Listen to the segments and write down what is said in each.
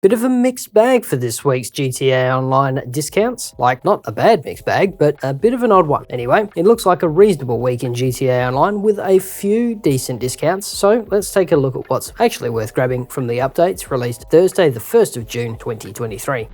Bit of a mixed bag for this week's GTA Online discounts. Like, not a bad mixed bag, but a bit of an odd one. Anyway, it looks like a reasonable week in GTA Online with a few decent discounts, so let's take a look at what's actually worth grabbing from the updates released Thursday the 1st of June 2023.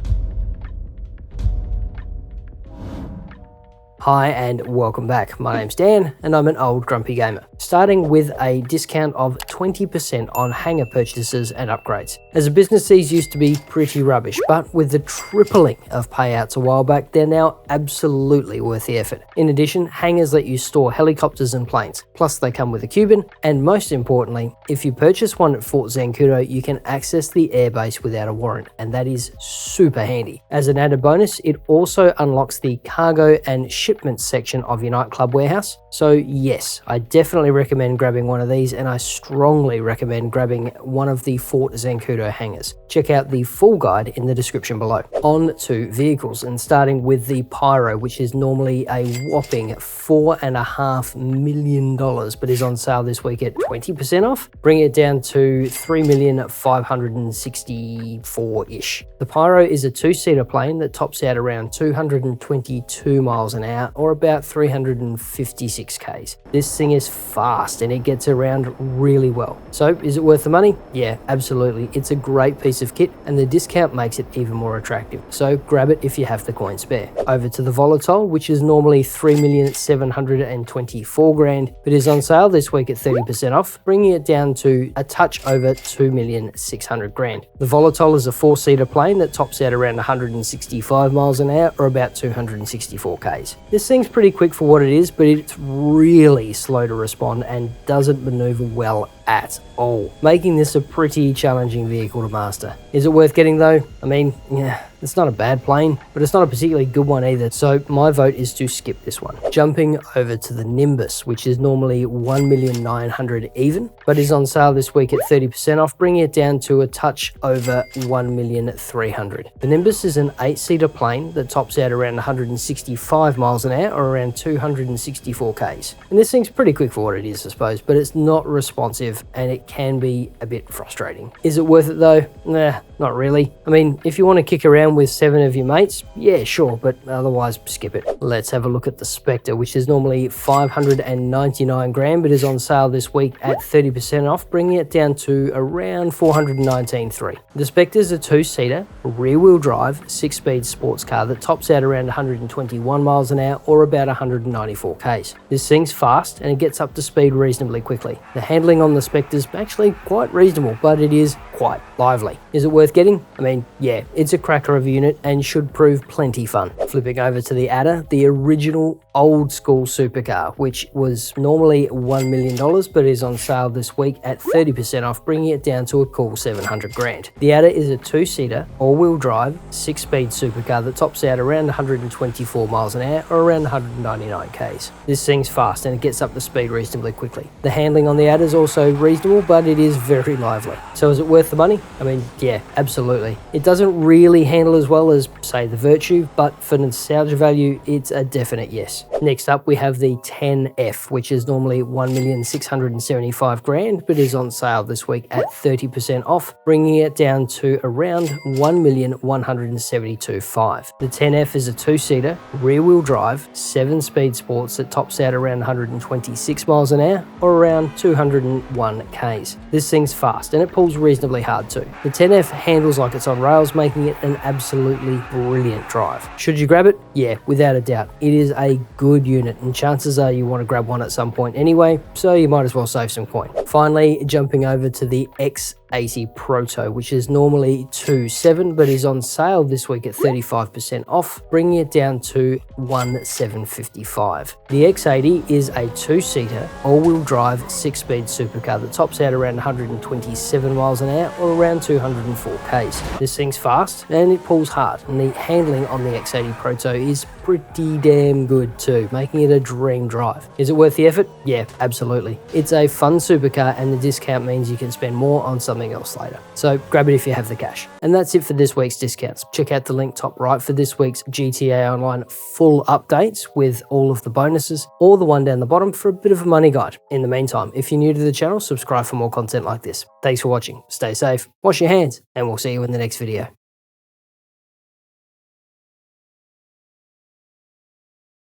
Hi and welcome back. My name's Dan and I'm an old grumpy gamer. Starting with a discount of 20% on hangar purchases and upgrades. As a business, these used to be pretty rubbish, but with the tripling of payouts a while back, they're now absolutely worth the effort. In addition, hangars let you store helicopters and planes, plus they come with a Cuban, and most importantly, if you purchase one at Fort Zancudo, you can access the airbase without a warrant, and that is super handy. As an added bonus, it also unlocks the Cargo and Shipments section of your Nightclub warehouse. So yes, I definitely recommend grabbing one of these, and I strongly recommend grabbing one of the Fort Zancudo hangars. Check out the full guide in the description below. On to vehicles, and starting with the Pyro, which is normally a whopping $4.5 million, but is on sale this week at 20% off. Bring it down to $3,564,000-ish. The Pyro is a two-seater plane that tops out around 222 miles an hour, or about 356 Ks. This thing is fast and it gets around really well. So is it worth the money? Yeah, absolutely. It's a great piece of kit and the discount makes it even more attractive. So grab it if you have the coin spare. Over to the Volatol, which is normally $3,724,000, but is on sale this week at 30% off, bringing it down to a touch over $2,600,000. The Volatol is a four-seater plane that tops out around 165 miles an hour, or about 264 Ks. This thing's pretty quick for what it is, but it's really slow to respond and doesn't maneuver well at all, making this a pretty challenging vehicle to master. Is it worth getting though? I mean, yeah, it's not a bad plane, but it's not a particularly good one either, so my vote is to skip this one. Jumping over to the Nimbus, which is normally $1,900,000 even, but is on sale this week at 30% off, bringing it down to a touch over $1,300,000. The Nimbus is an 8-seater plane that tops out around 165 miles an hour, or around 264 Ks. And this thing's pretty quick for what it is, I suppose, but it's not responsive and it can be a bit frustrating. Is it worth it though? Nah, not really. I mean, if you want to kick around with 7 of your mates, yeah, sure, but otherwise skip it. Let's have a look at the Specter, which is normally $599,000, but is on sale this week at 30% off, bringing it down to around $419,300. The Specter is a 2-seater, rear-wheel drive, 6-speed sports car that tops out around 121 miles an hour, or about 194 Ks. This thing's fast and it gets up to speed reasonably quickly. The handling on the Spectre is actually quite reasonable, but it is quite lively. Is it worth getting? I mean, yeah, it's a cracker of a unit and should prove plenty fun. Flipping over to the Adder, the original old school supercar, which was normally $1 million, but is on sale this week at 30% off, bringing it down to a cool $700,000. The Adder is a 2-seater, all-wheel drive, 6-speed supercar that tops out around 124 miles an hour, or around 199 Ks. This thing's fast and it gets up to speed reasonably quickly. The handling on the Adder is also reasonable, but it is very lively. So is it worth the money? I mean, yeah, absolutely. It doesn't really handle as well as, say, the Virtue, but for nostalgia value, it's a definite yes. Next up, we have the 10F, which is normally $1,675,000, but is on sale this week at 30% off, bringing it down to around $1,172,500. The 10F is a 2-seater, rear-wheel drive, 7-speed sports that tops out around 126 miles an hour, or around 201 Ks. This thing's fast and it pulls reasonably hard too. The 10F handles like it's on rails, making it an absolutely brilliant drive. Should you grab it? Yeah, without a doubt. It is a good unit and chances are you want to grab one at some point anyway, so you might as well save some coin. Finally, jumping over to the X80 Proto, which is normally $2,700, but is on sale this week at 35% off, bringing it down to $1,755,000. The X80 is a 2-seater, all-wheel drive, 6-speed supercar that tops out around 127 miles an hour, or around 204 Ks. This thing's fast and it pulls hard, and the handling on the X80 Proto is pretty damn good too, making it a dream drive. Is it worth the effort? Yeah, absolutely. It's a fun supercar and the discount means you can spend more on something else later. So grab it if you have the cash. And that's it for this week's discounts. Check out the link top right for this week's GTA Online full updates with all of the bonuses, or the one down the bottom for a bit of a money guide. In the meantime, if you're new to the channel, subscribe for more content like this. Thanks for watching, stay safe, wash your hands, and we'll see you in the next video.